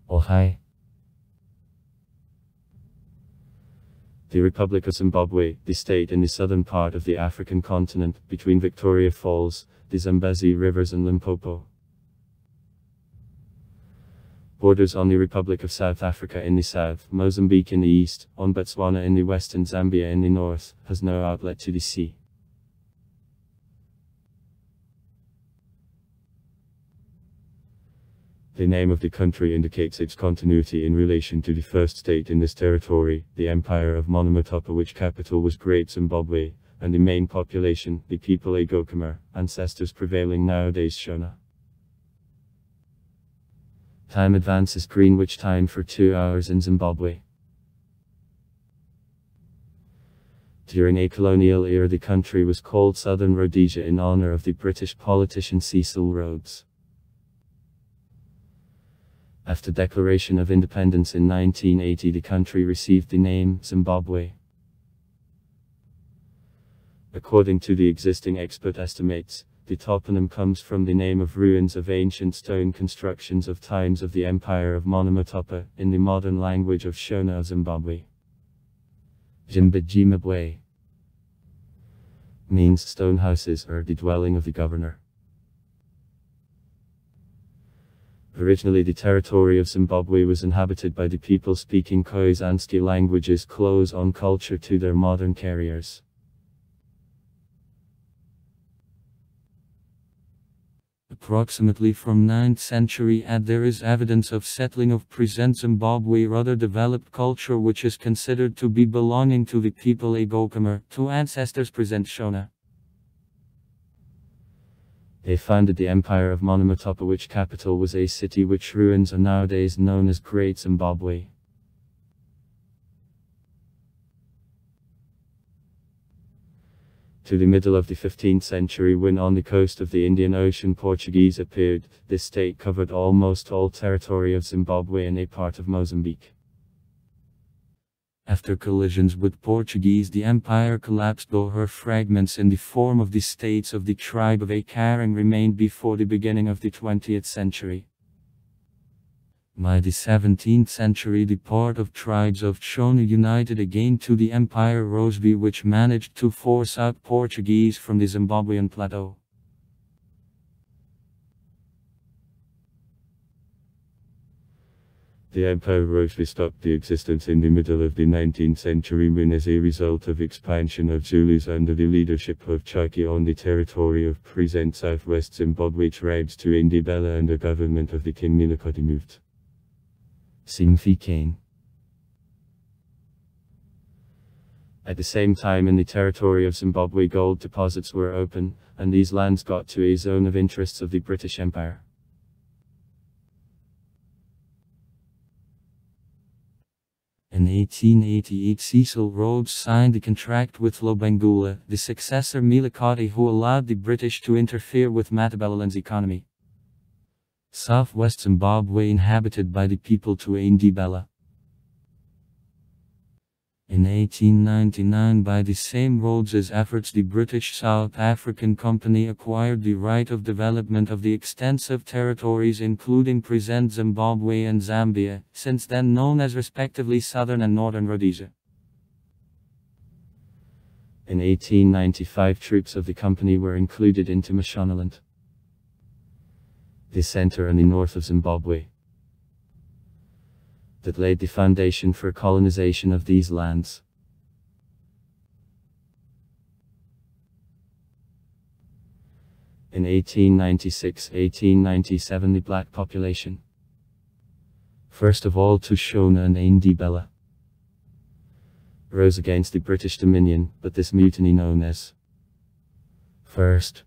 Ohio. The Republic of Zimbabwe, the state in the southern part of the African continent, between Victoria Falls, the Zambezi rivers and Limpopo. Borders on the Republic of South Africa in the south, Mozambique in the east, on Botswana in the west and Zambia in the north, has no outlet to the sea. The name of the country indicates its continuity in relation to the first state in this territory, the Empire of Monomotapa, which capital was Great Zimbabwe, and the main population, the people Agokama, ancestors prevailing nowadays Shona. Time advances Greenwich time for 2 hours in Zimbabwe. During a colonial era, the country was called Southern Rhodesia in honor of the British politician Cecil Rhodes. After declaration of independence in 1980, the country received the name Zimbabwe. According to the existing expert estimates, the toponym comes from the name of ruins of ancient stone constructions of times of the Empire of Monomotapa, in the modern language of Shona of Zimbabwe. Zimbabwe means stone houses or the dwelling of the governor. Originally, the territory of Zimbabwe was inhabited by the people speaking Khoisanski languages close on culture to their modern carriers. Approximately from 9th century AD there is evidence of settling of present Zimbabwe rather developed culture which is considered to be belonging to the people Agokama, to ancestors present Shona. They founded the Empire of Monomotapa, which capital was a city which ruins are nowadays known as Great Zimbabwe. To the middle of the 15th century, when on the coast of the Indian Ocean Portuguese appeared, this state covered almost all territory of Zimbabwe and a part of Mozambique. After collisions with Portuguese, the empire collapsed, though her fragments in the form of the states of the tribe of Akarang remained before the beginning of the 20th century. By the 17th century, the part of tribes of Shona united again to the Empire Roseby, which managed to force out Portuguese from the Zimbabwean plateau. The Empire Roseby stopped the existence in the middle of the 19th century when, as a result of expansion of Zulus under the leadership of Chaki on the territory of present southwest Zimbabwe, tribes to Indibella under government of the King Milakoti moved. Simfikane. At the same time, in the territory of Zimbabwe, gold deposits were open, and these lands got to a zone of interests of the British Empire. In 1888, Cecil Rhodes signed a contract with Lobengula, the successor Milakoti, who allowed the British to interfere with Matabeleland's economy. Southwest Zimbabwe inhabited by the people to Indibella. In 1899, by the same Rhodes's efforts, the British South African Company acquired the right of development of the extensive territories including present Zimbabwe and Zambia, since then known as respectively Southern and Northern Rhodesia. In 1895, troops of the company were included into Mashonaland, the center and the north of Zimbabwe, that laid the foundation for colonization of these lands. In 1896-1897, the black population, first of all to Shona and Indibella, rose against the British Dominion, but this mutiny, known as First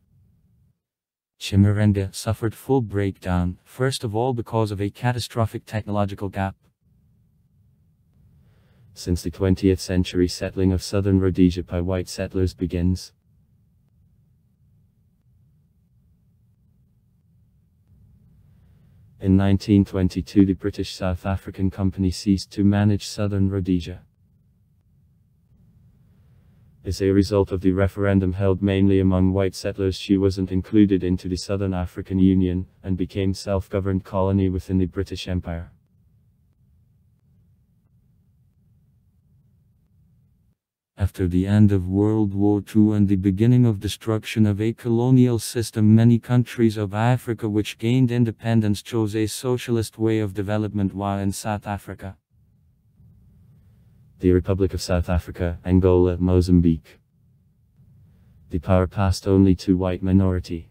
Chimurenga, suffered full breakdown, first of all because of a catastrophic technological gap. Since the 20th century, settling of southern Rhodesia by white settlers begins. In 1922, the British South African Company ceased to manage southern Rhodesia. As a result of the referendum held mainly among white settlers, she wasn't included into the Southern African Union, and became self-governed colony within the British Empire. After the end of World War II and the beginning of destruction of a colonial system, many countries of Africa which gained independence chose a socialist way of development, while in South Africa, the Republic of South Africa, Angola, Mozambique, the power passed only to white minority.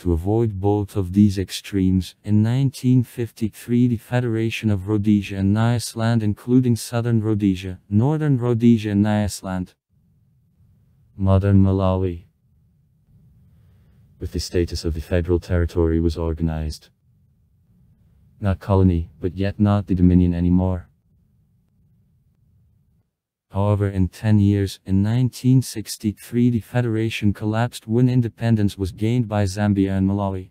To avoid both of these extremes, in 1953 the Federation of Rhodesia and Nyasaland, including Southern Rhodesia, Northern Rhodesia and Nyasaland, modern Malawi, with the status of the federal territory, was organized. Not colony, but yet not the Dominion anymore. However, in 10 years, in 1963 the federation collapsed when independence was gained by Zambia and Malawi.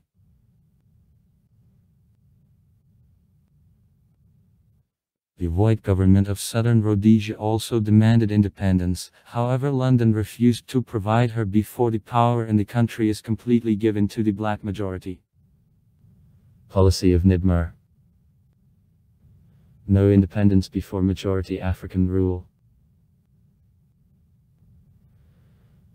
The white government of Southern Rhodesia also demanded independence, however London refused to provide her before the power in the country is completely given to the black majority. Policy of Nidmer: no independence before majority African rule.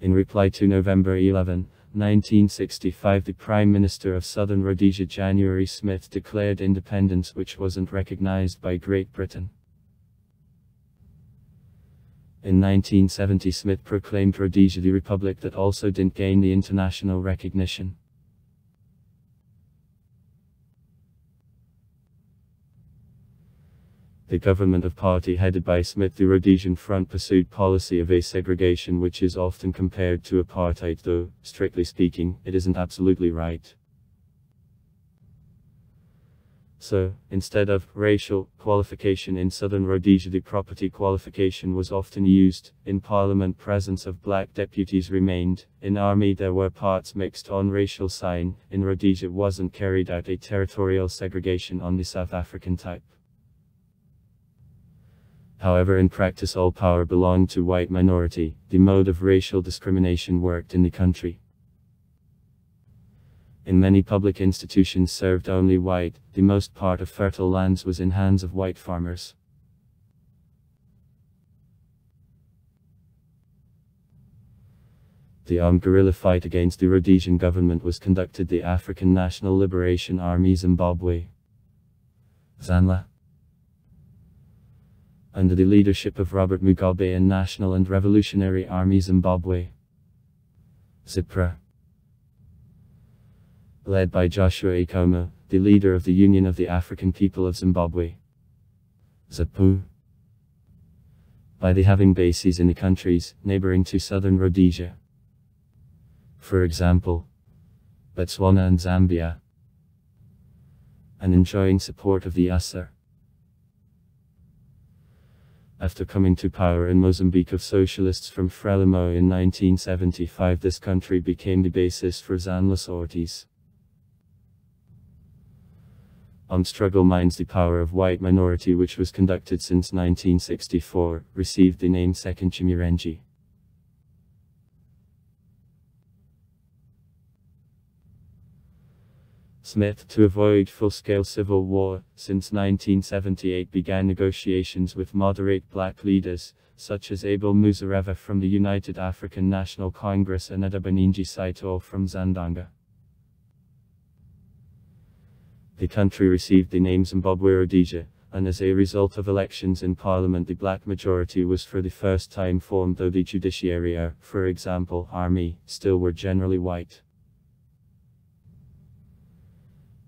In reply to November 11, 1965, the Prime Minister of Southern Rhodesia, January Smith, declared independence, which wasn't recognized by Great Britain. In 1970, Smith proclaimed Rhodesia the republic that also didn't gain the international recognition. The government of party headed by Smith, the Rhodesian Front, pursued policy of asegregation, which is often compared to apartheid, though, strictly speaking, it isn't absolutely right. So, instead of racial qualification in Southern Rhodesia, the property qualification was often used. In parliament, presence of black deputies remained. In army there were parts mixed on racial sign. In Rhodesia wasn't carried out a territorial segregation on the South African type. However, in practice all power belonged to white minority. The mode of racial discrimination worked in the country. In many public institutions served only white. The most part of fertile lands was in hands of white farmers. The armed guerrilla fight against the Rhodesian government was conducted the African National Liberation Army Zimbabwe, ZANLA, under the leadership of Robert Mugabe, and National and Revolutionary Army Zimbabwe, ZIPRA, led by Joshua Nkomo, the leader of the Union of the African People of Zimbabwe, ZAPU, by the having bases in the countries neighboring to Southern Rhodesia, for example, Botswana and Zambia, and enjoying support of the USSR. After coming to power in Mozambique of socialists from Frelimo in 1975, this country became the basis for ZANLA sorties. Armed struggle minus the power of white minority, which was conducted since 1964, received the name Second Chimurenji. Smith, to avoid full-scale civil war, since 1978 began negotiations with moderate black leaders, such as Abel Muzorewa from the United African National Congress and Adabaningi Saito from Zandanga. The country received the name Zimbabwe Rhodesia, and as a result of elections in parliament the black majority was for the first time formed, though the judiciary, for example, army, still were generally white.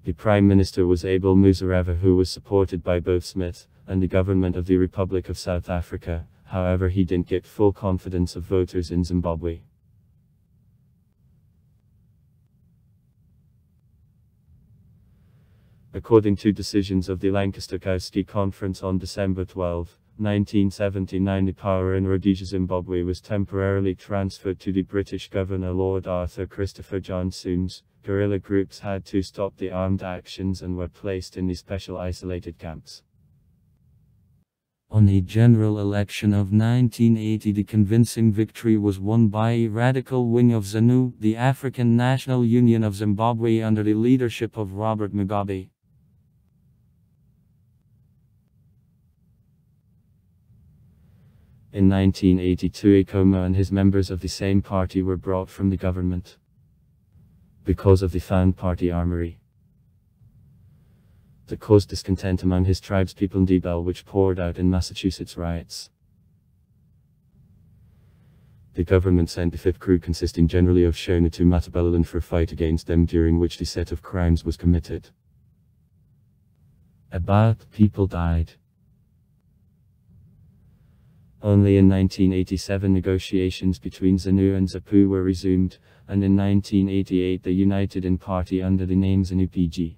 The Prime Minister was Abel Muzorewa, who was supported by both Smith and the government of the Republic of South Africa. However, he didn't get full confidence of voters in Zimbabwe. According to decisions of the Lancaster-Kowski Conference on December 12, 1979, the power in Rhodesia, Zimbabwe was temporarily transferred to the British Governor Lord Arthur Christopher John Soons. Guerrilla groups had to stop the armed actions and were placed in the special isolated camps. On a general election of 1980, the convincing victory was won by a radical wing of ZANU, the African National Union of Zimbabwe, under the leadership of Robert Mugabe. In 1982, Akoma and his members of the same party were brought from the government because of the found party armory that caused discontent among his tribespeople in Ndebele, which poured out in Massachusetts riots. The government sent the fifth crew, consisting generally of Shona, to Matabeleland for a fight against them, during which the set of crimes was committed. About people died. Only in 1987 negotiations between ZANU and ZAPU were resumed, and in 1988 they united in party under the name ZANU-PG.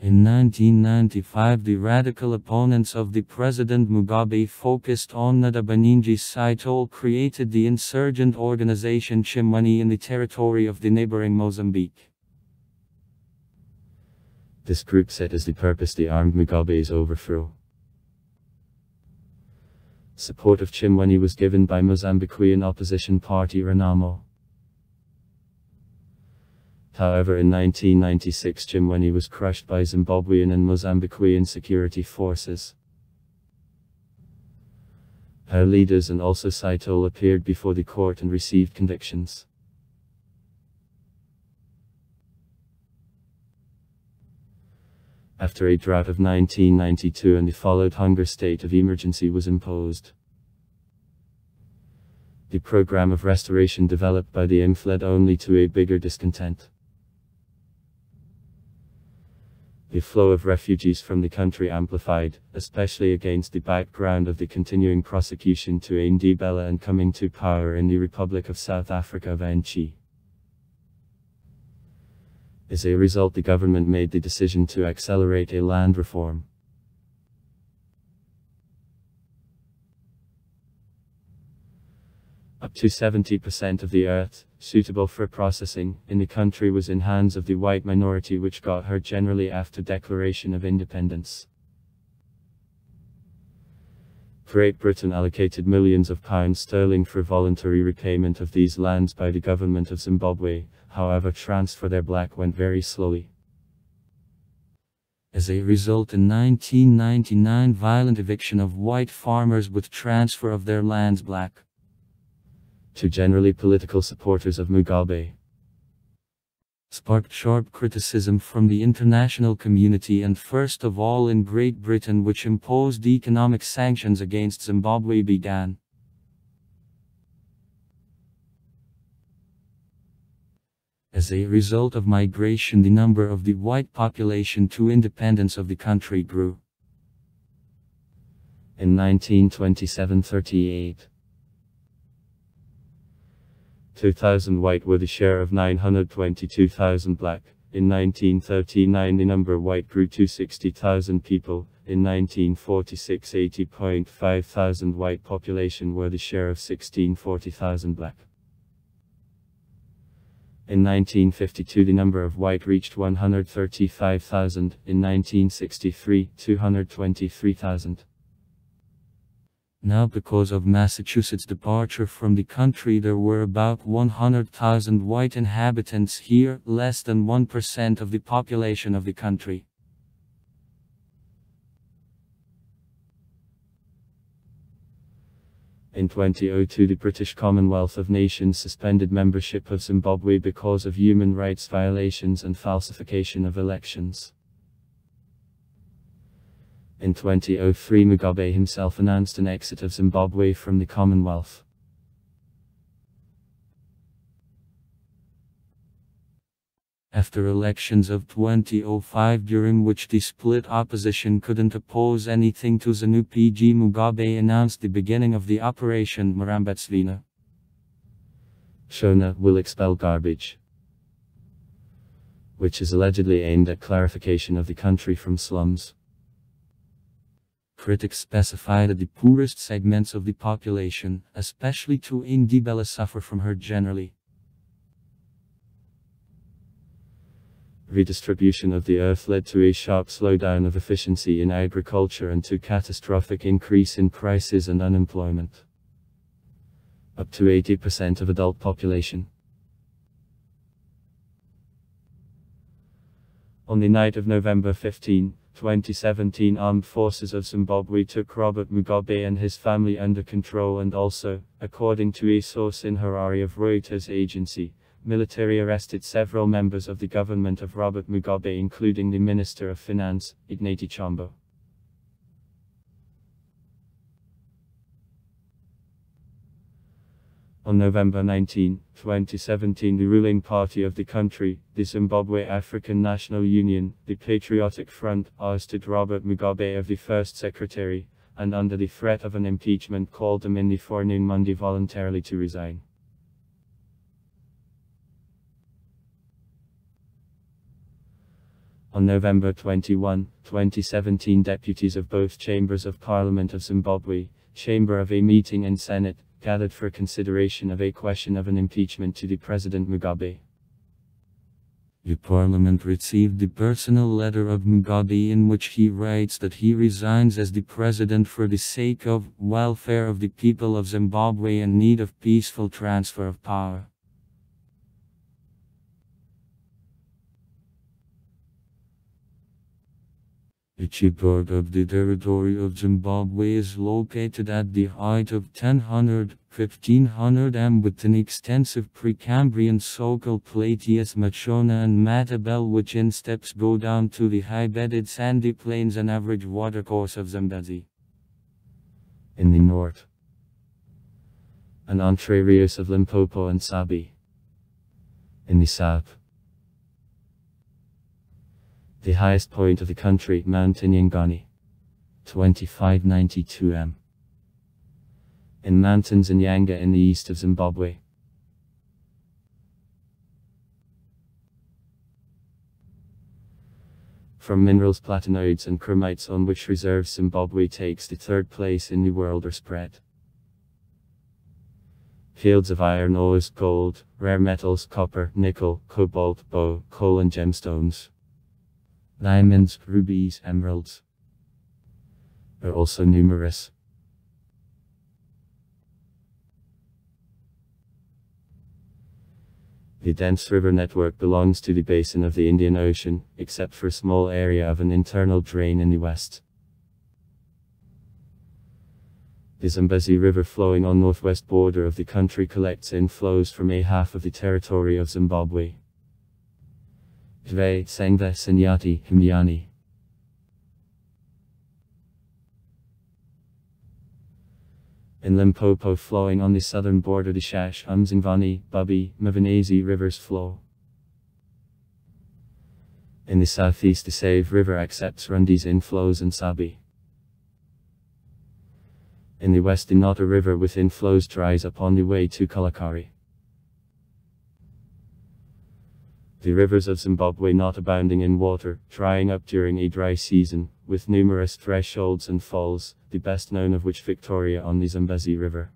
In 1995, the radical opponents of the President Mugabe, focused on Nadabaningi Saitol, created the insurgent organization Chimwani in the territory of the neighboring Mozambique. This group set as the purpose the armed Mugabe's overthrow. Support of Chimwani was given by Mozambiquean opposition party Renamo. However, in 1996 Chimwani was crushed by Zimbabwean and Mozambiquean security forces. Her leaders and also Saitol appeared before the court and received convictions. After a drought of 1992 and the followed hunger state of emergency was imposed, the program of restoration developed by the IMF led only to a bigger discontent. The flow of refugees from the country amplified, especially against the background of the continuing prosecution to Ndebele and coming to power in the Republic of South Africa of Nchi. As a result, the government made the decision to accelerate a land reform. Up to 70% of the earth, suitable for processing, in the country was in hands of the white minority, which got her generally after declaration of independence. Great Britain allocated millions of pounds sterling for voluntary repayment of these lands by the government of Zimbabwe, however transfer their black went very slowly. As a result, in 1999, violent eviction of white farmers with transfer of their lands black to generally political supporters of Mugabe sparked sharp criticism from the international community, and first of all in Great Britain, which imposed economic sanctions against Zimbabwe began. As a result of migration, the number of the white population to independence of the country grew. In 1927-38, 2,000 white were the share of 922,000 black. In 1939 the number white grew to 60,000 people. In 1946 80.5 thousand white population were the share of 40,000 black. In 1952 the number of white reached 135,000. In 1963, 223,000. Now, because of Massachusetts' departure from the country, there were about 100,000 white inhabitants here, less than 1% of the population of the country. In 2002, the British Commonwealth of Nations suspended membership of Zimbabwe because of human rights violations and falsification of elections. In 2003, Mugabe himself announced an exit of Zimbabwe from the Commonwealth. After elections of 2005, during which the split opposition couldn't oppose anything to ZANU-PG, Mugabe announced the beginning of the Operation Marambetsvina. Shona will expel garbage, which is allegedly aimed at clarification of the country from slums. Critics specify that the poorest segments of the population, especially to Ndebele, suffer from her generally. Redistribution of the earth led to a sharp slowdown of efficiency in agriculture and to catastrophic increase in prices and unemployment. Up to 80% of adult population. On the night of November 15, 2017 Armed Forces of Zimbabwe took Robert Mugabe and his family under control, and also, according to a source in Harare of Reuters agency, military arrested several members of the government of Robert Mugabe, including the Minister of Finance, Ignati Chombo. On November 19, 2017, the ruling party of the country, the Zimbabwe African National Union, the Patriotic Front, ousted Robert Mugabe as the first secretary, and under the threat of an impeachment called him in the forenoon Monday voluntarily to resign. On November 21, 2017, deputies of both chambers of Parliament of Zimbabwe, Chamber of a meeting and Senate, gathered for consideration of a question of an impeachment to the President Mugabe. The Parliament received the personal letter of Mugabe in which he writes that he resigns as the President for the sake of welfare of the people of Zimbabwe and need of peaceful transfer of power. The seaport of the territory of Zimbabwe is located at the height of 1500 m with an extensive Precambrian so-called Plateaus Machona and Matabele, which in steps go down to the high-bedded sandy plains and average watercourse of Zambezi. In the north, an entre-rios of Limpopo and Sabi. In the south, the highest point of the country, Mount Nyangani, 2592 m. In mountains in Nyanga in the east of Zimbabwe. From minerals, platinoids and chromites, on which reserves Zimbabwe takes the third place in the world, are spread. Fields of iron ores, gold, rare metals, copper, nickel, cobalt, coal and gemstones. Diamonds, rubies, emeralds are also numerous. The dense river network belongs to the basin of the Indian Ocean, except for a small area of an internal drain in the west. The Zambezi River, flowing on northwest border of the country, collects inflows from a half of the territory of Zimbabwe. Dve, Sangve, Sinyati, Himyani. In Limpopo, flowing on the southern border, the Shash, Mzingvani, Bubi, Mvanezi rivers flow. In the southeast, the Save River accepts Rundi's inflows and Sabi. In the west, the Nota River with inflows dries up on the way to Kalakari. The rivers of Zimbabwe not abounding in water, drying up during a dry season, with numerous thresholds and falls, the best known of which Victoria on the Zambezi River.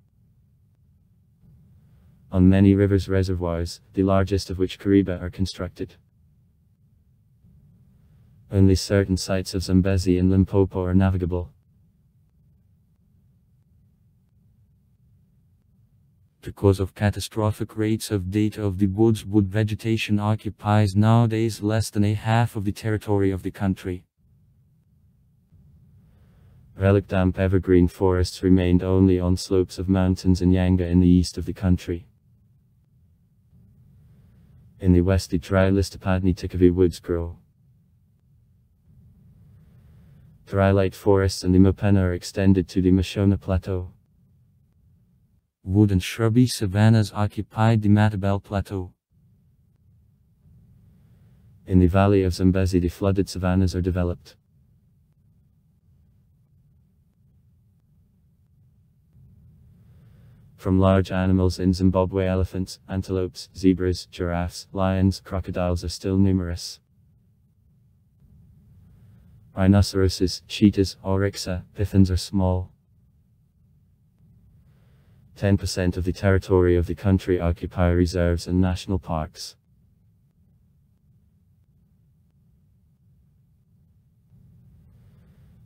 On many rivers reservoirs, the largest of which Kariba, are constructed. Only certain sites of Zambezi and Limpopo are navigable. Because of catastrophic rates of data of the wood vegetation occupies nowadays less than a half of the territory of the country. Relic damp evergreen forests remained only on slopes of mountains in Nyanga in the east of the country. In the west, the dry Listopadni Tikavi woods grow. Dry light forests and the Mopena are extended to the Mashona Plateau. Wood and shrubby savannas occupied the Matabele Plateau. In the valley of Zambezi, the flooded savannas are developed. From large animals in Zimbabwe, elephants, antelopes, zebras, giraffes, lions, crocodiles are still numerous. Rhinoceroses, cheetahs, oryxa, pythons are small. 10% of the territory of the country occupy reserves and national parks.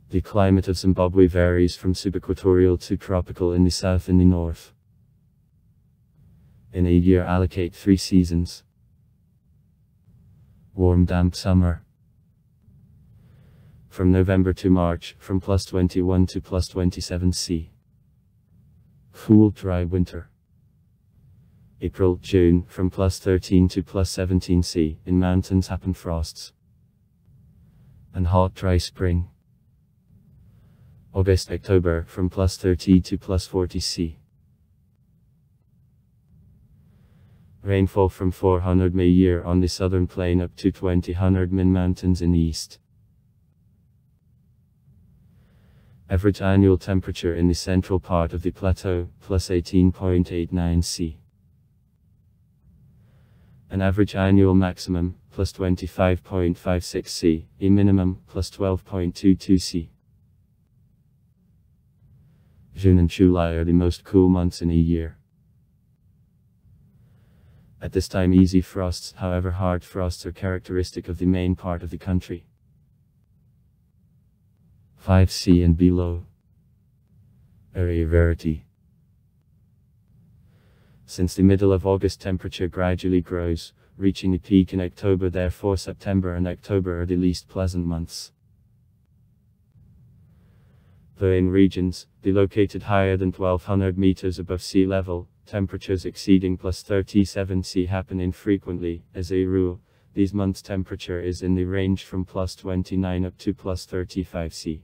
The climate of Zimbabwe varies from subequatorial to tropical in the south and the north. In a year, allocate 3 seasons. Warm, damp summer. From November to March, from +21 to +27 C. Cool dry winter. April, June, from +13 to +17 C. In mountains happen frosts. And hot dry spring. August, October, from +30 to +40 C. Rainfall from 400 mm a year on the southern plain up to 200 mm mountains in the east. Average annual temperature in the central part of the plateau, +18.89 C. An average annual maximum, +25.56 C, a minimum, +12.22 C. June and July are the most cool months in a year. At this time easy frosts, however hard frosts are characteristic of the main part of the country. 5 C and below. Area rarity. Since the middle of August temperature gradually grows, reaching a peak in October, therefore September and October are the least pleasant months. Though in regions, located higher than 1200 meters above sea level, temperatures exceeding +37 C happen infrequently. As a rule, these months' temperature is in the range from +29 up to +35 C.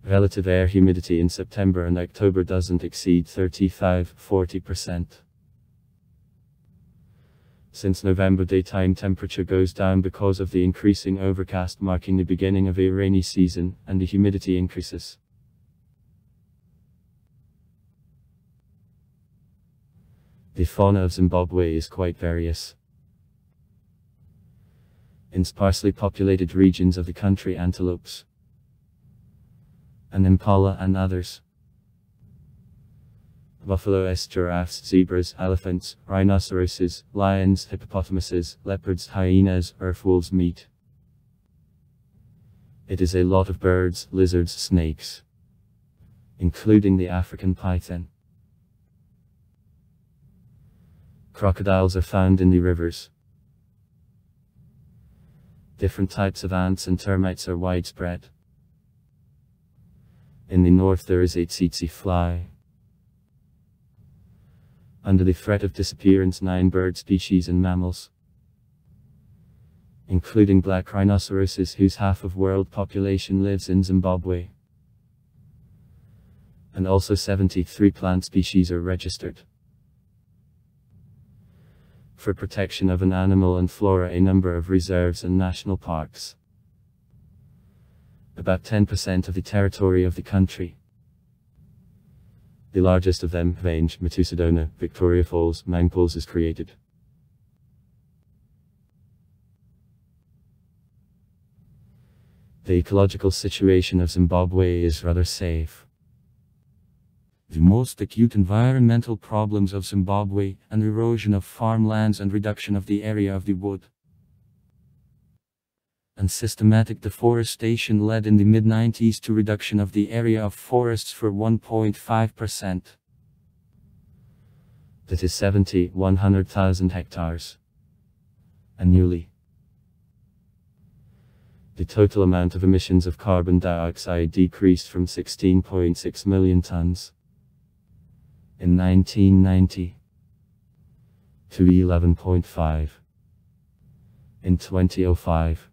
Relative air humidity in September and October doesn't exceed 35–40%. Since November, daytime temperature goes down because of the increasing overcast, marking the beginning of a rainy season, and the humidity increases. The fauna of Zimbabwe is quite various. In sparsely populated regions of the country, antelopes, and impala and others. Buffalo, giraffes, zebras, elephants, rhinoceroses, lions, hippopotamuses, leopards, hyenas, earth wolves meet. It is a lot of birds, lizards, snakes, including the African python. Crocodiles are found in the rivers. Different types of ants and termites are widespread. In the north there is a tsetse fly. Under the threat of disappearance, 9 bird species and mammals, including black rhinoceroses, whose half of world population lives in Zimbabwe, and also 73 plant species are registered. For protection of an animal and flora, a number of reserves and national parks. About 10% of the territory of the country. The largest of them, Range Matusadona, Victoria Falls, Mangpools, is created. The ecological situation of Zimbabwe is rather safe. The most acute environmental problems of Zimbabwe, and erosion of farmlands and reduction of the area of the wood, and systematic deforestation led in the mid-90s to reduction of the area of forests for 1.5%. That is 100,000 hectares. Annually. The total amount of emissions of carbon dioxide decreased from 16.6 million tons in 1990 to 11.5 in 2005.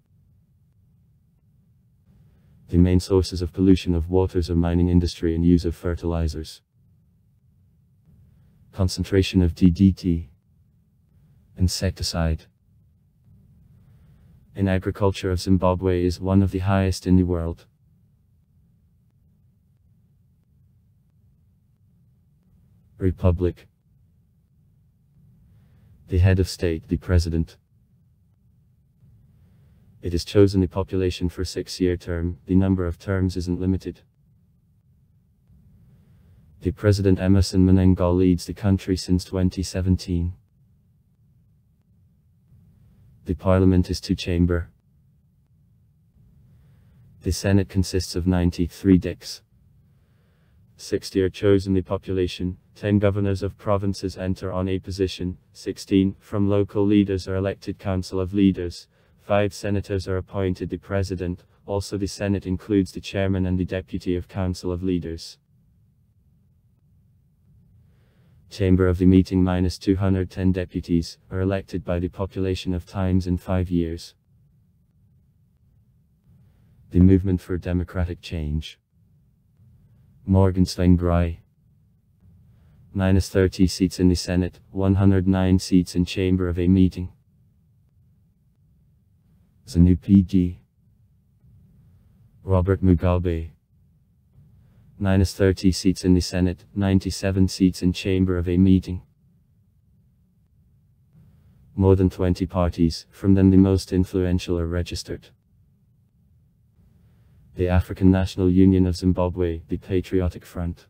The main sources of pollution of waters are mining industry and use of fertilizers. Concentration of DDT, insecticide, in agriculture of Zimbabwe is one of the highest in the world. Republic. The head of state, the president. It is chosen the population for 6-year term, the number of terms isn't limited. The President Emerson Mnangagwa leads the country since 2017. The Parliament is 2-chamber. The Senate consists of 93 delegates, 60 are chosen the population, 10 governors of provinces enter on a position, 16 from local leaders are elected council of leaders, 5 senators are appointed the president, also the Senate includes the chairman and the deputy of council of leaders. Chamber of the meeting minus 210 deputies, are elected by the population of times in 5 years. The movement for democratic change. Morgenstein Grai. Minus 30 seats in the Senate, 109 seats in Chamber of a meeting. ZANU-PF. Robert Mugabe. Minus 30 seats in the Senate, 97 seats in Chamber of a meeting. More than 20 parties, from them the most influential are registered. The African National Union of Zimbabwe, the Patriotic Front.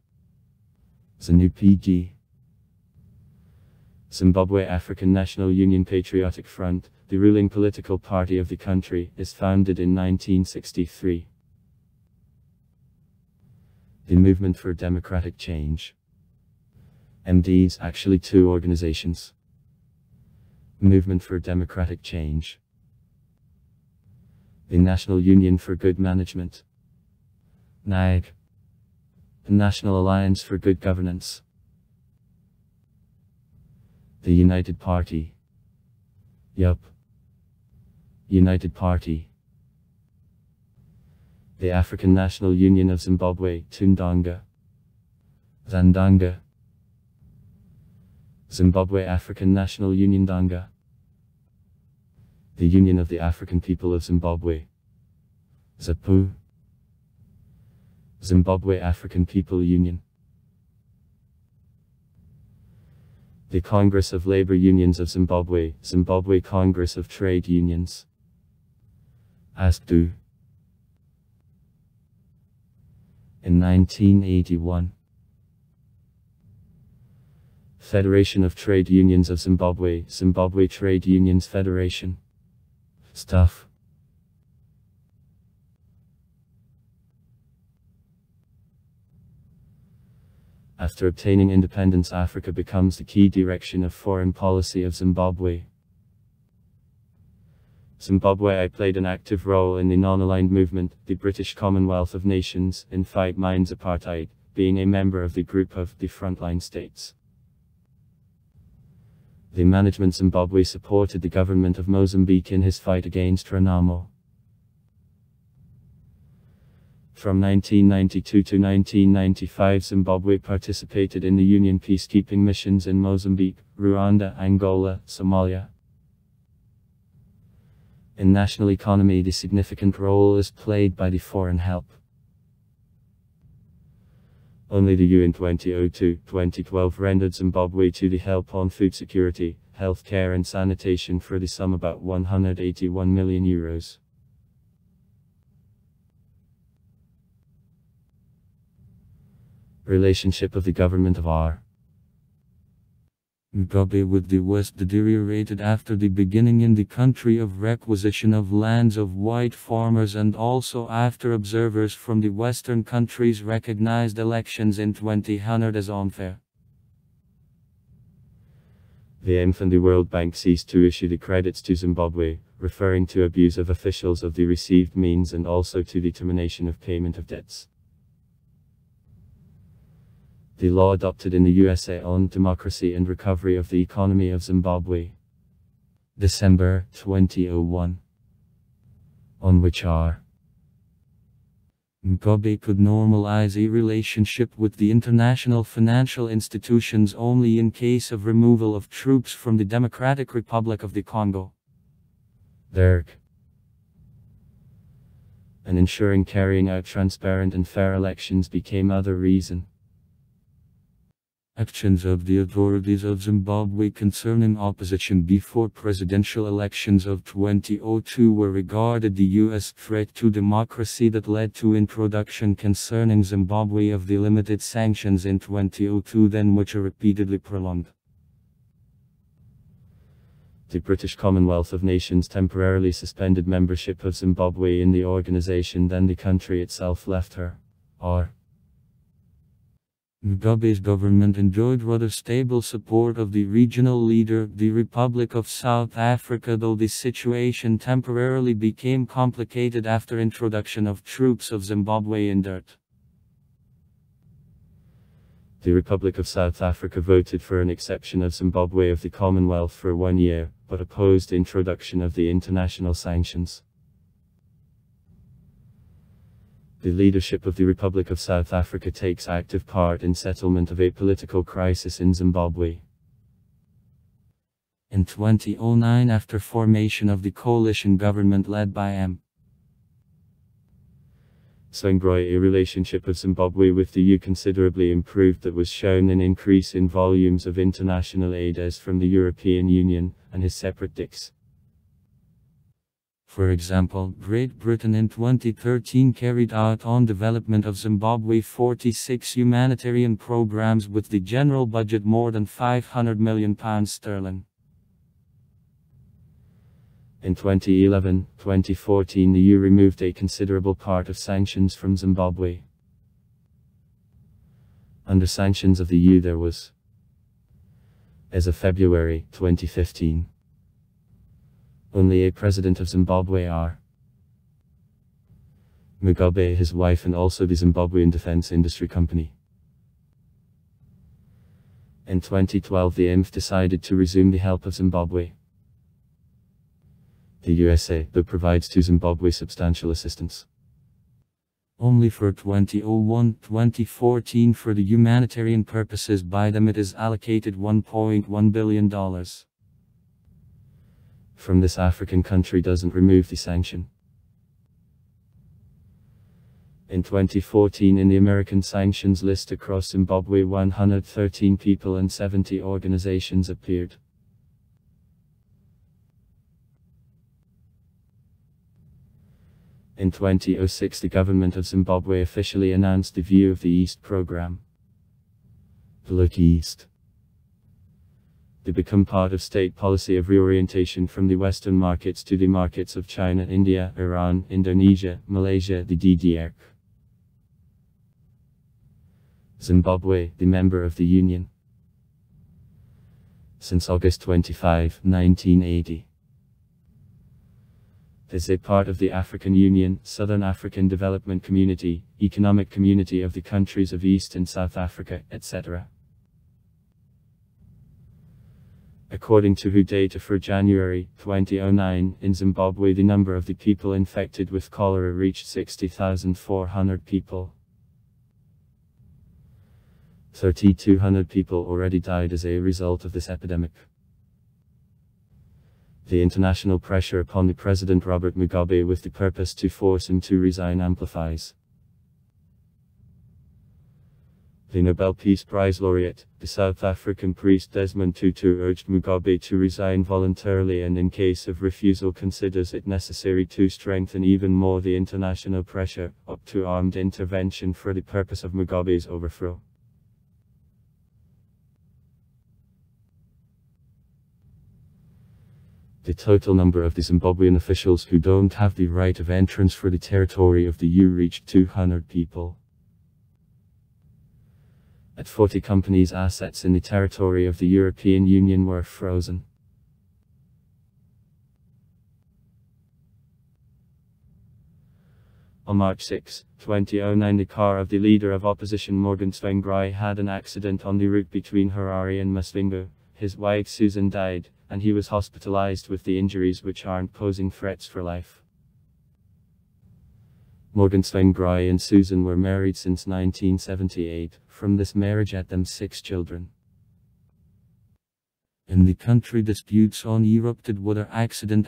ZANU-PF. Zimbabwe African National Union Patriotic Front, the ruling political party of the country, is founded in 1963. The movement for democratic change. MDs, actually 2 organizations. Movement for democratic change. The National Union for Good Management. NAG. The National Alliance for Good Governance. The United Party. United Party. The African National Union of Zimbabwe, Tundanga. Zandanga. Zimbabwe African National Union Danga. The Union of the African People of Zimbabwe. ZAPU. Zimbabwe African People Union. The Congress of Labor Unions of Zimbabwe, Zimbabwe Congress of Trade Unions. ASCDU. In 1981. Federation of Trade Unions of Zimbabwe, Zimbabwe Trade Unions Federation. Stuff. After obtaining independence, Africa becomes the key direction of foreign policy of Zimbabwe. Zimbabwe played an active role in the non-aligned movement, the British Commonwealth of Nations, in fight minds apartheid, being a member of the group of the frontline states. The management Zimbabwe supported the government of Mozambique in his fight against Renamo. From 1992 to 1995, Zimbabwe participated in the Union peacekeeping missions in Mozambique, Rwanda, Angola, Somalia. In national economy, the significant role is played by the foreign help. Only the EU in 2002-2012 rendered Zimbabwe to the help on food security, healthcare and sanitation for the sum about €181 million. Relationship of the government of R. Mugabe with the West deteriorated after the beginning in the country of requisition of lands of white farmers, and also after observers from the Western countries recognized elections in 2000 as unfair. The IMF and the World Bank ceased to issue the credits to Zimbabwe, referring to abuse of officials of the received means and also to the termination of payment of debts. The law adopted in the USA on democracy and recovery of the economy of Zimbabwe. December 2001. On which R. Mugabe could normalize a relationship with the international financial institutions only in case of removal of troops from the Democratic Republic of the Congo. DRC. And ensuring carrying out transparent and fair elections became other reason. Actions of the authorities of Zimbabwe concerning opposition before presidential elections of 2002 were regarded the U.S. threat to democracy that led to introduction concerning Zimbabwe of the limited sanctions in 2002, then which are repeatedly prolonged. The British Commonwealth of Nations temporarily suspended membership of Zimbabwe in the organization, then the country itself left her. R. Mugabe's government enjoyed rather stable support of the regional leader, the Republic of South Africa, though the situation temporarily became complicated after introduction of troops of Zimbabwe in dirt. The Republic of South Africa voted for an exception of Zimbabwe of the Commonwealth for 1 year, but opposed the introduction of the international sanctions. The leadership of the Republic of South Africa takes active part in settlement of a political crisis in Zimbabwe. In 2009, after formation of the coalition government led by M. Tsvangirai, a relationship of Zimbabwe with the EU considerably improved that was shown an increase in volumes of international aid as from the European Union, and his separate DICs. For example, Great Britain in 2013 carried out on development of Zimbabwe 46 humanitarian programs with the general budget more than £500 million. In 2011-2014 the EU removed a considerable part of sanctions from Zimbabwe. Under sanctions of the EU there was, as of February 2015, only a president of Zimbabwe, R. Mugabe, his wife, and also the Zimbabwean Defense Industry Company. In 2012 the IMF decided to resume the help of Zimbabwe. The USA, though, provides to Zimbabwe substantial assistance. Only for 2001-2014 for the humanitarian purposes by them it is allocated $1.1 billion. From this African country doesn't remove the sanction. In 2014 in the American sanctions list across Zimbabwe 113 people and 70 organizations appeared. In 2006 the government of Zimbabwe officially announced the View of the East program. Look East. They become part of state policy of reorientation from the Western markets to the markets of China, India, Iran, Indonesia, Malaysia, the DDR. Zimbabwe, the member of the Union since August 25, 1980. Is a part of the African Union, Southern African Development Community, Economic Community of the countries of East and South Africa, etc. According to WHO data for January 2009, in Zimbabwe the number of the people infected with cholera reached 60,400 people. 3,200 people already died as a result of this epidemic. The international pressure upon the President Robert Mugabe with the purpose to force him to resign amplifies. The Nobel Peace Prize laureate, the South African priest Desmond Tutu, urged Mugabe to resign voluntarily and in case of refusal considers it necessary to strengthen even more the international pressure, up to armed intervention for the purpose of Mugabe's overthrow. The total number of the Zimbabwean officials who don't have the right of entrance for the territory of the EU reached 200 people. At 40 companies' assets in the territory of the European Union were frozen. On March 6, 2009 the car of the leader of opposition Morgan Tsvangirai had an accident on the route between Harare and Masvingo. His wife Susan died, and he was hospitalized with the injuries which aren't posing threats for life. Morgan Tsvangirai and Susan were married since 1978, from this marriage had them 6 children. In the country disputes on erupted whether accident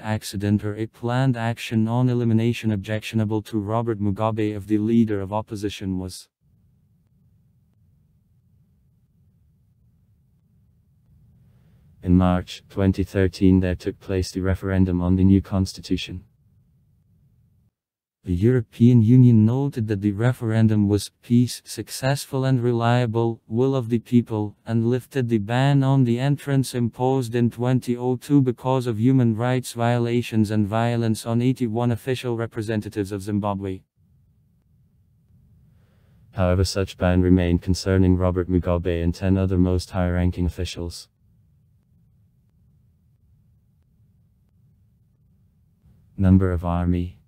or a planned action on elimination objectionable to Robert Mugabe of the leader of opposition was. In March 2013 there took place the referendum on the new constitution. The European Union noted that the referendum was peace, successful and reliable, will of the people, and lifted the ban on the entrance imposed in 2002 because of human rights violations and violence on 81 official representatives of Zimbabwe. However, such ban remained concerning Robert Mugabe and 10 other most high-ranking officials. Number of army: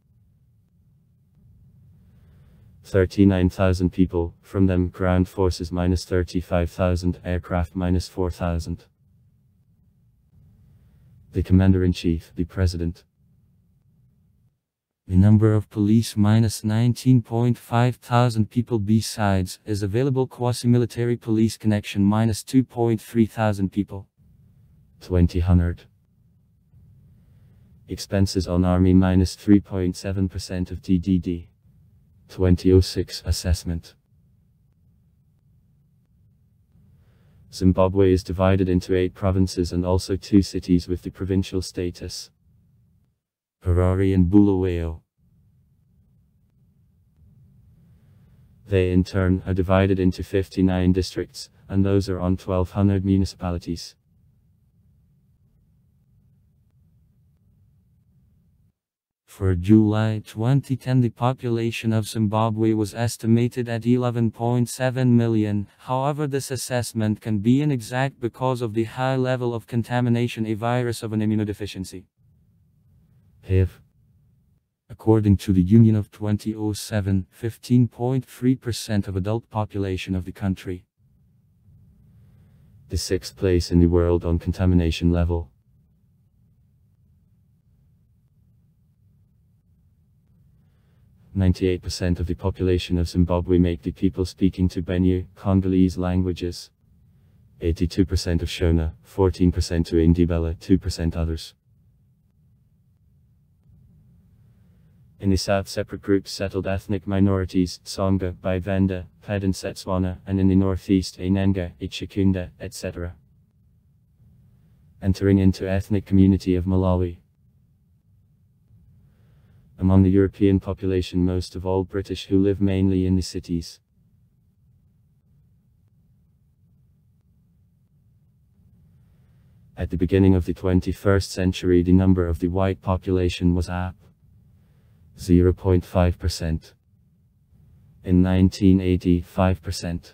39,000 people, from them ground forces -35,000, aircraft -4,000. The commander-in-chief, the president. The number of police -19.5 thousand people. Besides, is available quasi-military police connection -2.3 thousand people. 2000. Expenses on army -3.7% of GDP. 2006 assessment. Zimbabwe is divided into 8 provinces and also 2 cities with the provincial status: Harare and Bulawayo. They in turn are divided into 59 districts, and those are on 1,200 municipalities. For July 2010, the population of Zimbabwe was estimated at 11.7 million. However, this assessment can be inexact because of the high level of contamination, a virus of an immunodeficiency. HIV. According to the Union of 2007, 15.3% of adult population of the country. The 6th place in the world on contamination level. %98 of the population of Zimbabwe make the people speaking to Benue, Congolese languages. 82% of Shona, 14% to Indibele, 2% others. In the south, separate groups settled ethnic minorities: Tsonga, Bivenda, Ped and Setswana, and in the northeast, Enenga, Ichikunda, etc. Entering into ethnic community of Malawi. Among the European population, most of all British, who live mainly in the cities. At the beginning of the 21st century, the number of the white population was ap. 0.5%. In 1980, 5%.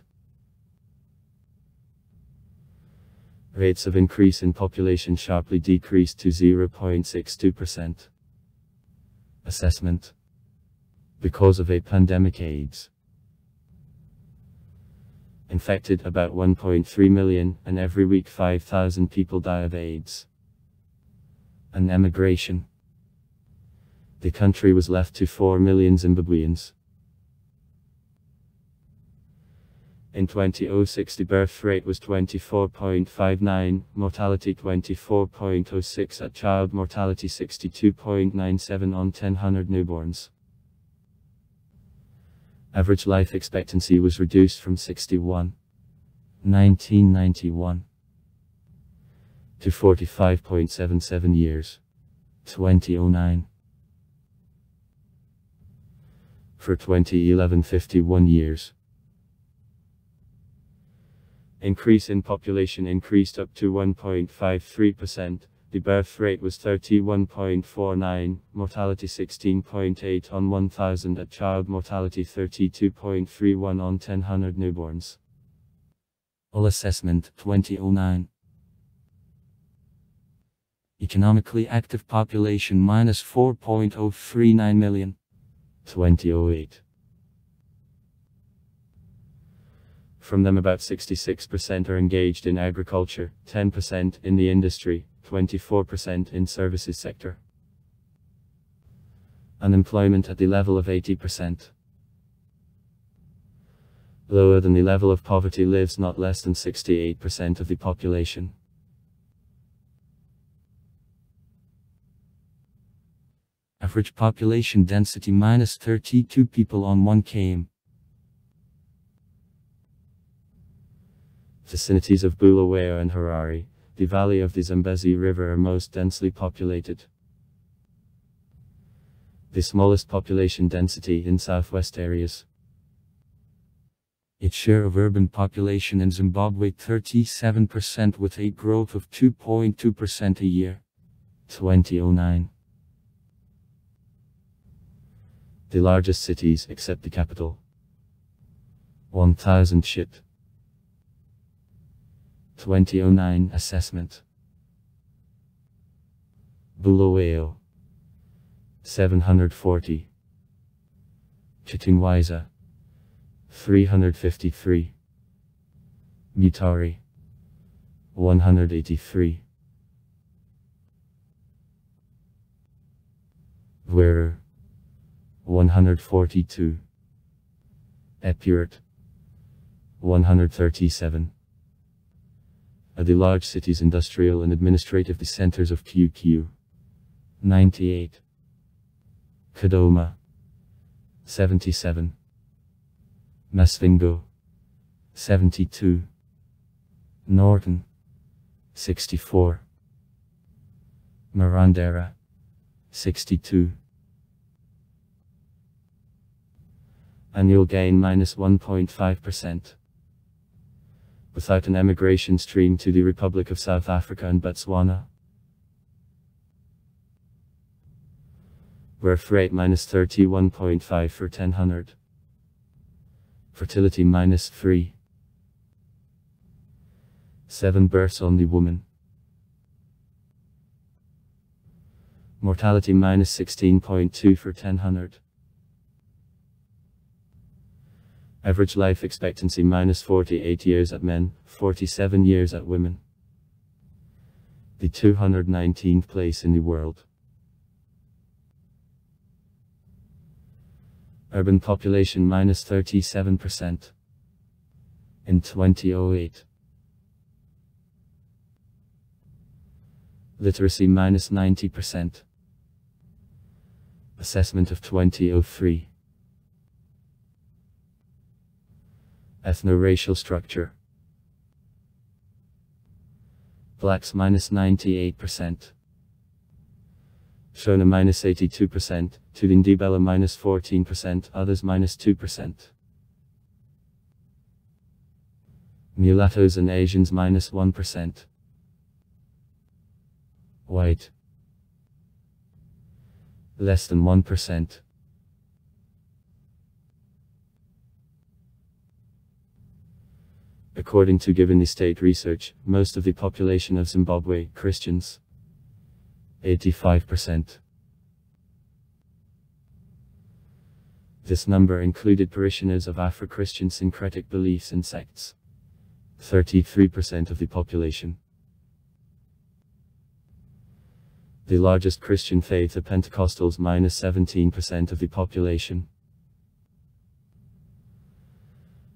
Rates of increase in population sharply decreased to 0.62%. Assessment. Because of a pandemic, AIDS infected about 1.3 million, and every week 5,000 people die of AIDS. An emigration. The country was left to 4 million Zimbabweans. In 2006, the birth rate was 24.59, mortality 24.06 at child mortality 62.97 on 1,000 newborns. Average life expectancy was reduced from 61.1991 to 45.77 years. 2009. For 2011, 51 years. Increase in population increased up to 1.53%, the birth rate was 31.49, mortality 16.8 on 1,000 at child mortality 32.31 on 1,000 newborns. All assessment 2009. Economically active population -4.039 million. 2008. From them, about 66% are engaged in agriculture, 10% in the industry, 24% in services sector. Unemployment at the level of 80%. Lower than the level of poverty lives not less than 68% of the population. Average population density -32 people on 1 km. Vicinities of Bulawayo and Harare, the valley of the Zambezi River, are most densely populated. The smallest population density in southwest areas. Its share of urban population in Zimbabwe 37%, with a growth of 2.2% a year. 2009. The largest cities, except the capital. 1000 shit. 2009 assessment. Bulawayo 740. Chitingwiza 353. Mutari 183. Vweru 142. Epirot 137. Are the large cities industrial and administrative centers of QQ 98. Kadoma 77. Masvingo 72. Norton 64. Marandera 62. Annual gain minus 1.5%. Without an emigration stream to the Republic of South Africa and Botswana. Birth rate minus 31.5 for 1000. Fertility minus 3. 7 births only woman. Mortality minus 16.2 for 1000. Average life expectancy minus 48 years at men, 47 years at women. The 219th place in the world. Urban population minus 37%. In 2008. Literacy minus 90%. Assessment of 2003. Ethno-racial structure. Blacks minus 98%. Shona minus 82%, Tudindibela minus 14%, others minus 2%. Mulattoes and Asians minus 1%. White. Less than 1%. According to Given State research, most of the population of Zimbabwe, Christians. 85%. This number included parishioners of Afro-Christian syncretic beliefs and sects. 33% of the population. The largest Christian faith are Pentecostals minus 17% of the population.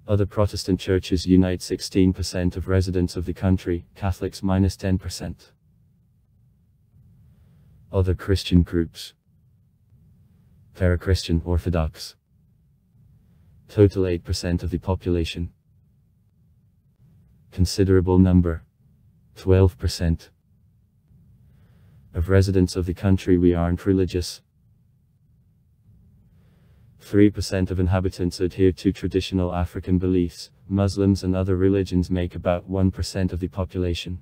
Other Protestant churches unite 16% of residents of the country, Catholics minus 10%. Other Christian groups. Para-Christian Orthodox. Total 8% of the population. Considerable number. 12%. Of residents of the country we aren't religious. 3% of inhabitants adhere to traditional African beliefs. Muslims and other religions make about 1% of the population.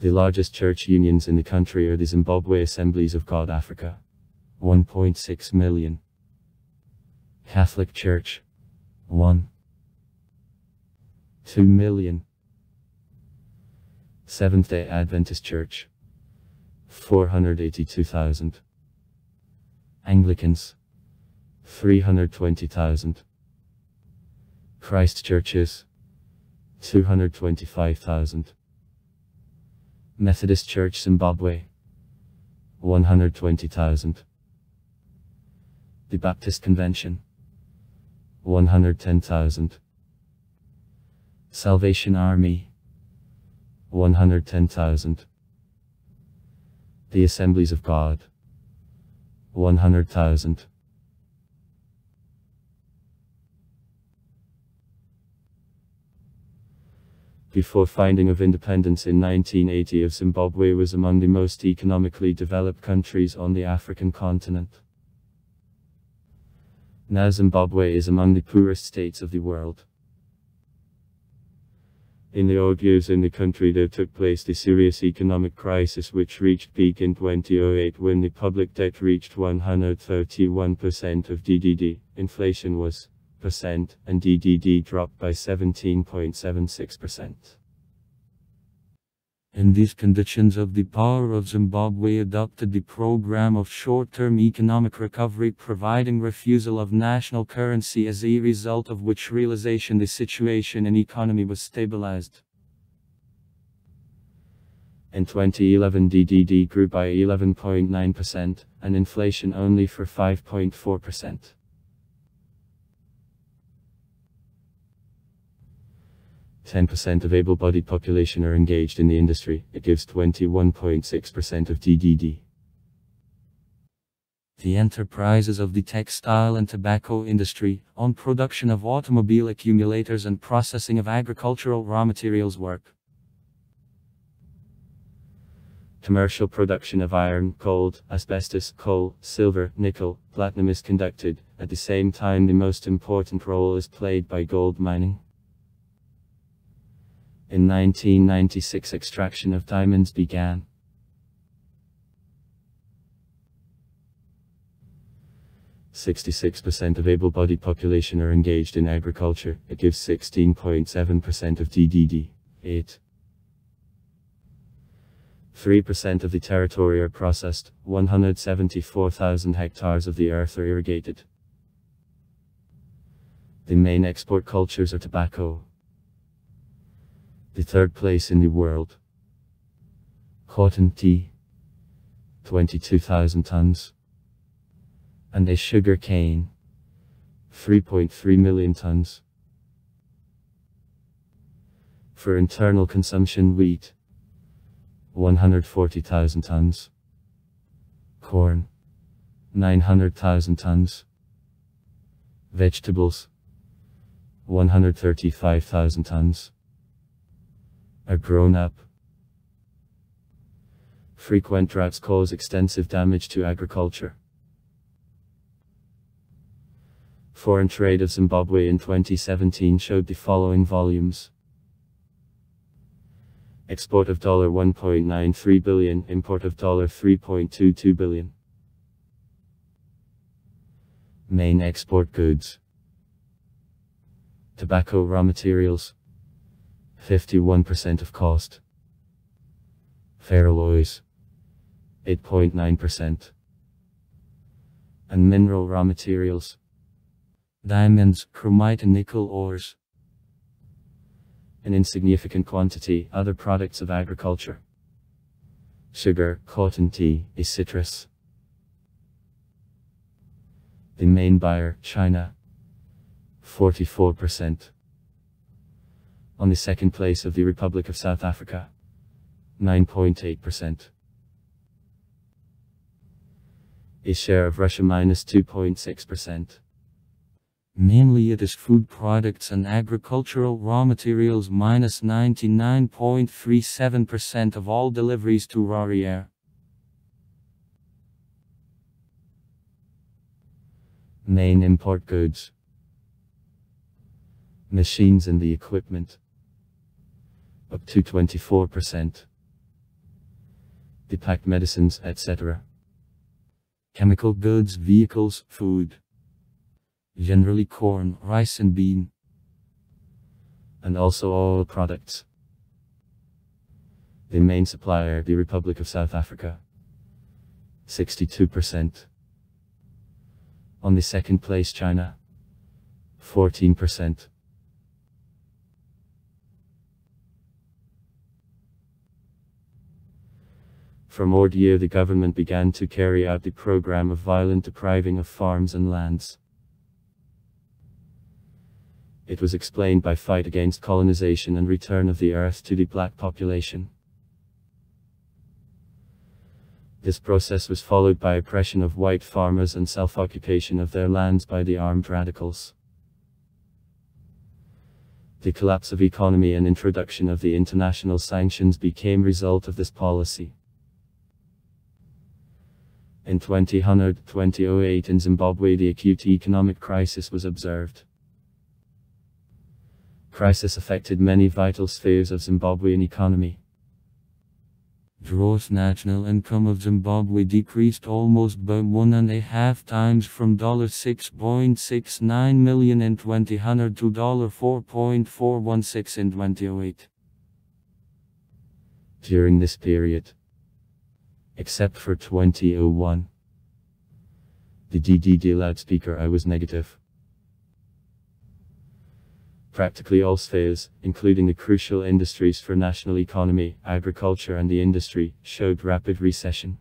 The largest church unions in the country are the Zimbabwe Assemblies of God Africa. 1.6 million. Catholic Church. 1. 2 million. Seventh-day Adventist Church. 482,000. Anglicans. 320,000. Christ Churches. 225,000. Methodist Church Zimbabwe. 120,000. The Baptist Convention. 110,000. Salvation Army. 110,000. The Assemblies of God. 100,000. Before finding of independence in 1980 of Zimbabwe was among the most economically developed countries on the African continent. Now Zimbabwe is among the poorest states of the world. In the old years in the country there took place the serious economic crisis which reached peak in 2008 when the public debt reached 131% of GDP, inflation was percent, and GDP dropped by 17.76%. In these conditions the power of Zimbabwe adopted the program of short-term economic recovery, providing refusal of national currency, as a result of which realization the situation in economy was stabilized. In 2011 GDP grew by 11.9%, and inflation only for 5.4%. 10% of able-bodied population are engaged in the industry. It gives 21.6% of GDP. The enterprises of the textile and tobacco industry, on production of automobile accumulators and processing of agricultural raw materials work. Commercial production of iron, gold, asbestos, coal, silver, nickel, platinum is conducted. At the same time, the most important role is played by gold mining. In 1996 extraction of diamonds began. %66% of able-bodied population are engaged in agriculture. It gives 16.7% of GDP. 3% of the territory are processed. 174,000 hectares of the earth are irrigated. The main export cultures are tobacco. The third place in the world. Cotton tea, 22,000 tons. And a sugar cane, 3.3 million tons. For internal consumption, wheat, 140,000 tons. Corn, 900,000 tons. Vegetables, 135,000 tons. Are grown up. Frequent droughts cause extensive damage to agriculture. Foreign trade of Zimbabwe in 2017 showed the following volumes. Export of $1.93 billion, import of $3.22 billion. Main export goods. Tobacco raw materials, 51% of cost. Ferroalloys, 8.9%. And mineral raw materials. Diamonds, chromite and nickel ores. An insignificant quantity, other products of agriculture. Sugar, cotton tea, a citrus. The main buyer, China, 44%. On the second place of the Republic of South Africa, 9.8%. A share of Russia -2.6%. Mainly it is food products and agricultural raw materials -99.37% of all deliveries to Rariere. Main import goods. Machines and the equipment, up to 24%. The packed medicines, etc. Chemical goods, vehicles, food. Generally corn, rice and bean. And also oil products. The main supplier, the Republic of South Africa, 62%. On the second place, China, 14%. From old year the government began to carry out the program of violent depriving of farms and lands. It was explained by fight against colonization and return of the earth to the black population. This process was followed by oppression of white farmers and self-occupation of their lands by the armed radicals. The collapse of economy and introduction of the international sanctions became result of this policy. In 2008 in Zimbabwe the acute economic crisis was observed. Crisis affected many vital spheres of Zimbabwean economy. Gross national income of Zimbabwe decreased almost by 1.5 times from $6.69 million in 2000 to $4.416 in 2008. During this period, except for 2001, the DDD loudspeaker I was negative. Practically all spheres, including the crucial industries for national economy, agriculture and the industry, showed rapid recession.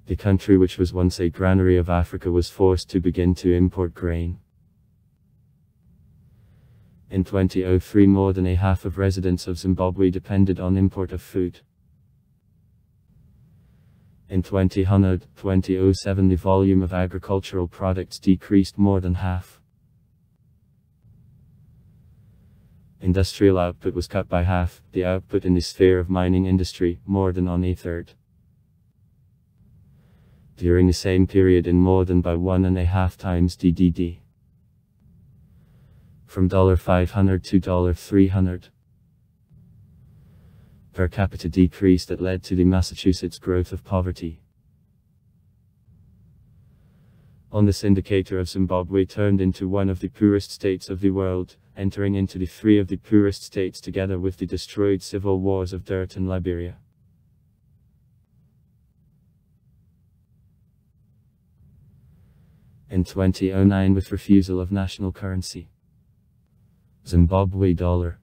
The country, which was once a granary of Africa, was forced to begin to import grain. In 2003, more than a half of residents of Zimbabwe depended on import of food. In 2007, the volume of agricultural products decreased more than half. Industrial output was cut by half, the output in the sphere of mining industry, more than on a third. During the same period, in more than by 1.5 times DDD. From $500 to $300. Per capita decrease that led to the Massachusetts growth of poverty. On this indicator of Zimbabwe turned into one of the poorest states of the world, entering into the three of the poorest states together with the destroyed civil wars of Dirt and Liberia. In 2009, with refusal of national currency, Zimbabwe dollar,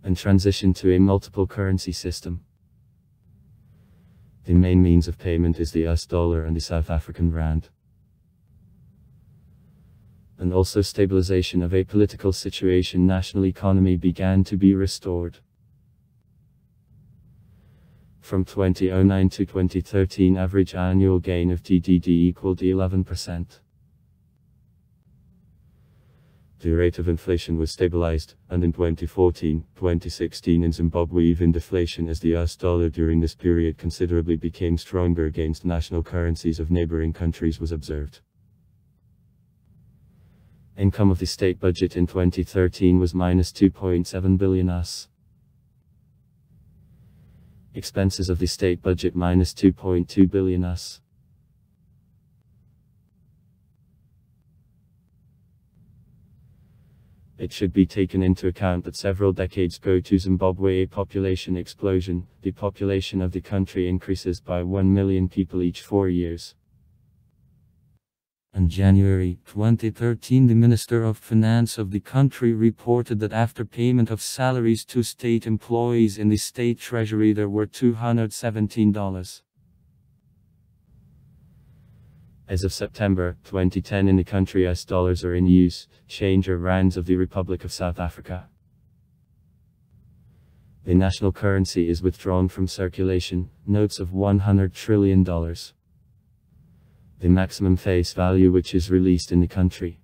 and transition to a multiple currency system. The main means of payment is the US dollar and the South African rand. And also stabilization of a political situation, national economy began to be restored. From 2009 to 2013, average annual gain of DDD equaled 11%. The rate of inflation was stabilized, and in 2014-2016 in Zimbabwe even deflation, as the US dollar during this period considerably became stronger against national currencies of neighboring countries, was observed. Income of the state budget in 2013 was minus 2.7 billion US. Expenses of the state budget minus 2.2 billion US. It should be taken into account that several decades ago to Zimbabwe a population explosion, the population of the country increases by 1 million people each 4 years. In January 2013, the Minister of Finance of the country reported that after payment of salaries to state employees in the state treasury there were $217. As of September 2010 in the country, US dollars are in use, change or rands of the Republic of South Africa. The national currency is withdrawn from circulation, notes of $100 trillion. The maximum face value which is released in the country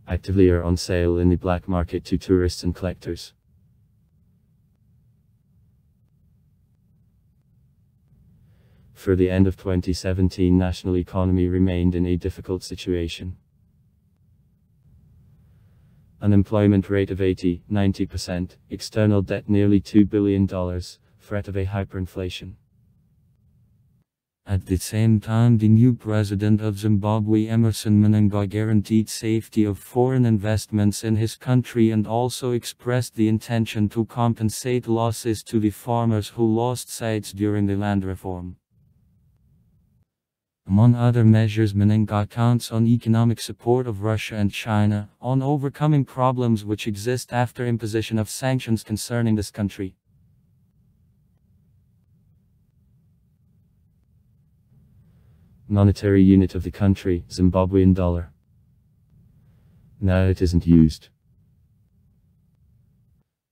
actively are on sale in the black market to tourists and collectors. For the end of 2017, national economy remained in a difficult situation. Unemployment rate of 80-90%, external debt nearly $2 billion, threat of a hyperinflation. At the same time, the new president of Zimbabwe, Emmerson Mnangagwa, guaranteed safety of foreign investments in his country and also expressed the intention to compensate losses to the farmers who lost sites during the land reform. Among other measures, Mnangagwa counts on economic support of Russia and China, on overcoming problems which exist after imposition of sanctions concerning this country. Monetary unit of the country, Zimbabwean dollar. Now it isn't used.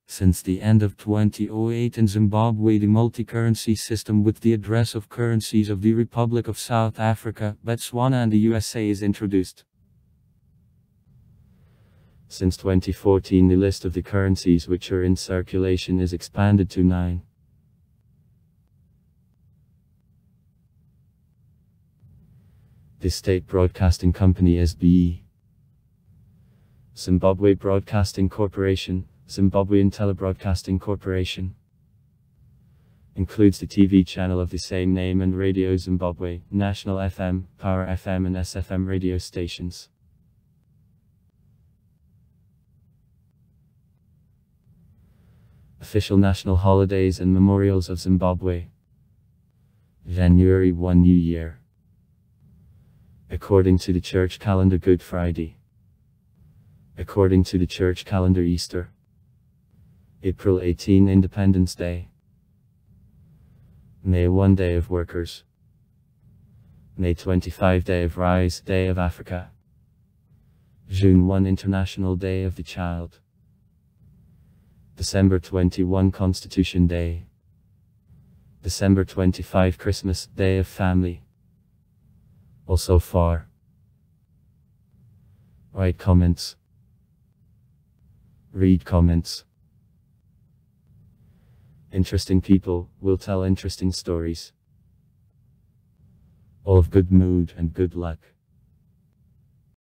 Since the end of 2008 in Zimbabwe, the multi-currency system with the address of currencies of the Republic of South Africa, Botswana and the USA is introduced. Since 2014, the list of the currencies which are in circulation is expanded to 9. The state broadcasting company SBE Zimbabwe Broadcasting Corporation, Zimbabwean Telebroadcasting Corporation. Includes the TV channel of the same name and Radio Zimbabwe, National FM, Power FM and SFM radio stations. Official national holidays and memorials of Zimbabwe. January 1 New Year. According to the church calendar, Good Friday. According to the church calendar, Easter. April 18 Independence Day. May 1 Day of Workers. May 25 Day of Rise, Day of Africa. June 1 International Day of the Child. December 21 Constitution Day. December 25 Christmas, Day of Family. Also far. Write comments. Read comments. Interesting people will tell interesting stories. All of good mood and good luck.